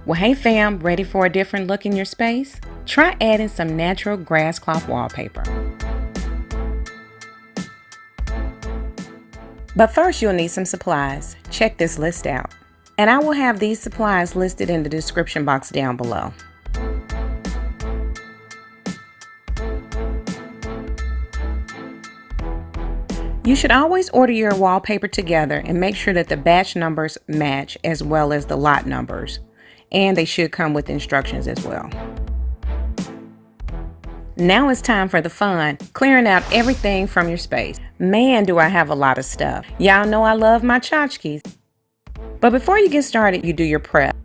Well, hey fam, ready for a different look in your space? Try adding some natural Grasscloth wallpaper. But first you'll need some supplies. Check this list out. And I will have these supplies listed in the description box down below. You should always order your wallpaper together and make sure that the batch numbers match as well as the lot numbers. And they should come with instructions as well. Now it's time for the fun, clearing out everything from your space. Man, do I have a lot of stuff. Y'all know I love my tchotchkes. But before you get started, you do your prep.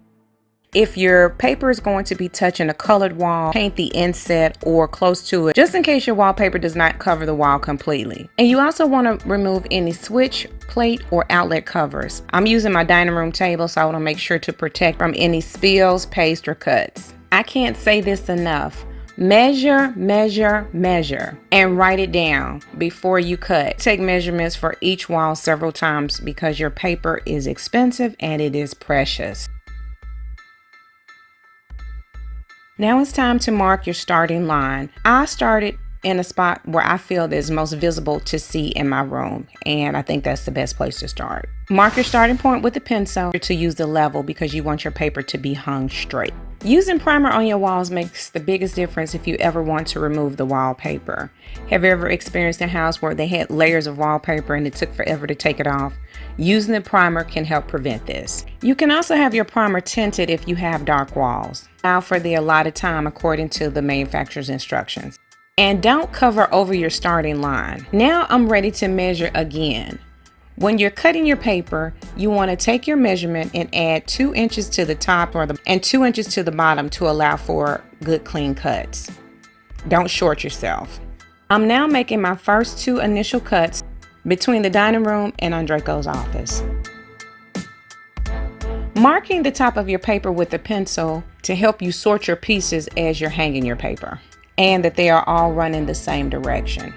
If your paper is going to be touching a colored wall, paint the inset or close to it, just in case your wallpaper does not cover the wall completely. And you also want to remove any switch, plate, or outlet covers. I'm using my dining room table, so I want to make sure to protect from any spills, paste, or cuts. I can't say this enough. Measure, measure, measure, and write it down before you cut. Take measurements for each wall several times because your paper is expensive and it is precious. Now it's time to mark your starting line. I started in a spot where I feel that is most visible to see in my room, and I think that's the best place to start. Mark your starting point with a pencil to use the level because you want your paper to be hung straight. Using primer on your walls makes the biggest difference if you ever want to remove the wallpaper. Have you ever experienced a house where they had layers of wallpaper and it took forever to take it off? Using the primer can help prevent this. You can also have your primer tinted if you have dark walls. Allow for the allotted time according to the manufacturer's instructions. And don't cover over your starting line. Now I'm ready to measure again. When you're cutting your paper, you want to take your measurement and add 2 inches to the top and 2 inches to the bottom to allow for good clean cuts. Don't short yourself. I'm now making my first 2 initial cuts between the dining room and Andreco's office. Marking the top of your paper with a pencil to help you sort your pieces as you're hanging your paper, and that they are all running the same direction.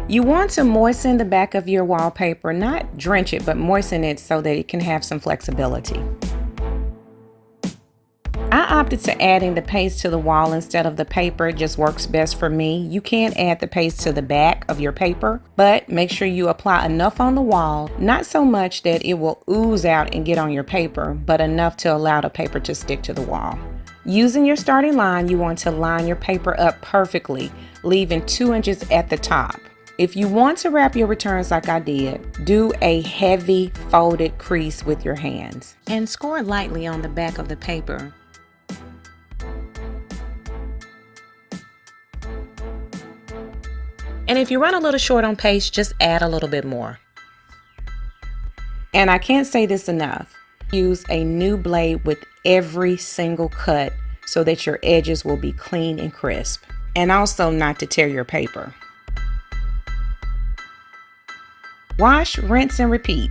You want to moisten the back of your wallpaper, not drench it, but moisten it so that it can have some flexibility. I opted to adding the paste to the wall instead of the paper. It just works best for me. You can add the paste to the back of your paper, but make sure you apply enough on the wall, not so much that it will ooze out and get on your paper, but enough to allow the paper to stick to the wall. Using your starting line, you want to line your paper up perfectly, leaving 2 inches at the top. If you want to wrap your returns like I did, do a heavy folded crease with your hands and score lightly on the back of the paper. And if you run a little short on paste, just add a little bit more. And I can't say this enough. Use a new blade with every single cut so that your edges will be clean and crisp. And also not to tear your paper. Wash, rinse, and repeat.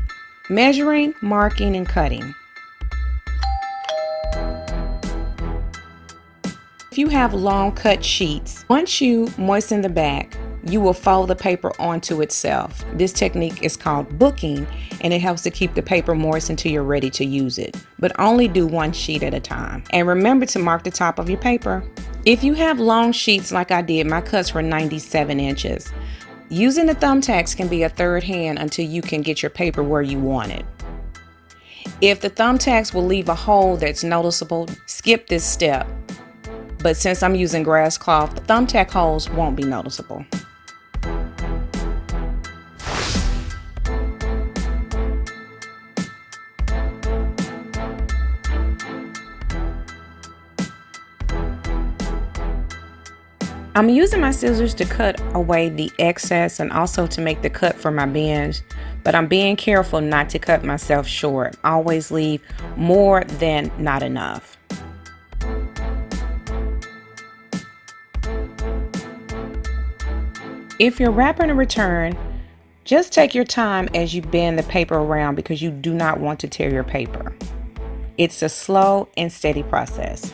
Measuring, marking, and cutting. If you have long cut sheets, once you moisten the back, you will fold the paper onto itself. This technique is called booking, and it helps to keep the paper moist until you're ready to use it. But only do 1 sheet at a time. And remember to mark the top of your paper. If you have long sheets like I did, my cuts were 97 inches. Using the thumbtacks can be a third hand until you can get your paper where you want it. If the thumbtacks will leave a hole that's noticeable, skip this step. But since I'm using grass cloth, the thumbtack holes won't be noticeable. I'm using my scissors to cut away the excess and also to make the cut for my bins, but I'm being careful not to cut myself short. Always leave more than not enough. If you're wrapping a return, just take your time as you bend the paper around because you do not want to tear your paper. It's a slow and steady process.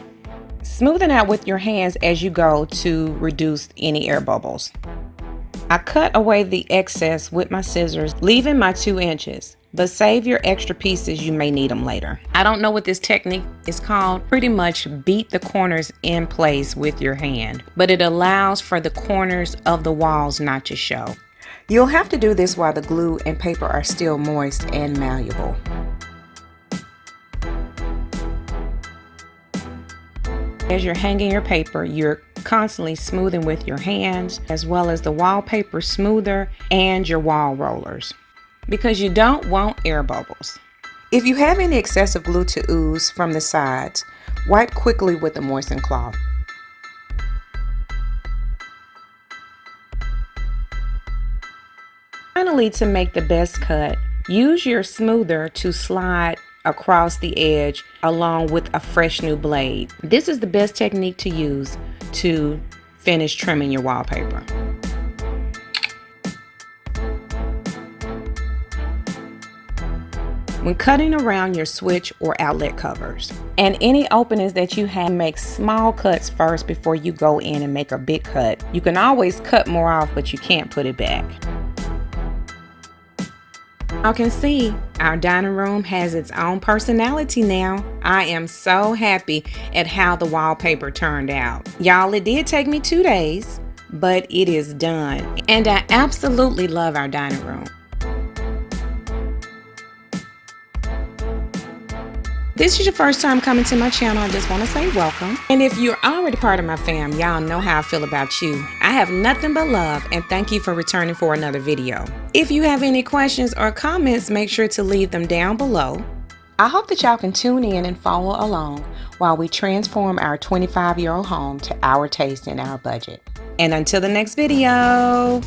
Smoothing out with your hands as you go to reduce any air bubbles. I cut away the excess with my scissors, leaving my 2 inches, but save your extra pieces, you may need them later. I don't know what this technique is called. Pretty much beat the corners in place with your hand, but it allows for the corners of the walls not to show. You'll have to do this while the glue and paper are still moist and malleable. As you're hanging your paper, you're constantly smoothing with your hands, as well as the wallpaper smoother and your wall rollers, because you don't want air bubbles. If you have any excessive glue to ooze from the sides, wipe quickly with a moistened cloth. Finally, to make the best cut, use your smoother to slide across the edge along with a fresh new blade. This is the best technique to use to finish trimming your wallpaper. When cutting around your switch or outlet covers and any openings that you have, make small cuts first before you go in and make a big cut. You can always cut more off, but you can't put it back. You can see our dining room has its own personality now. I am so happy at how the wallpaper turned out. Y'all, it did take me 2 days, but it is done. And I absolutely love our dining room. This is your first time coming to my channel, I just want to say welcome. And if you're already part of my fam, y'all know how I feel about you. I have nothing but love, and thank you for returning for another video. If you have any questions or comments, make sure to leave them down below. I hope that y'all can tune in and follow along while we transform our 25-year-old home to our taste and our budget. And until the next video.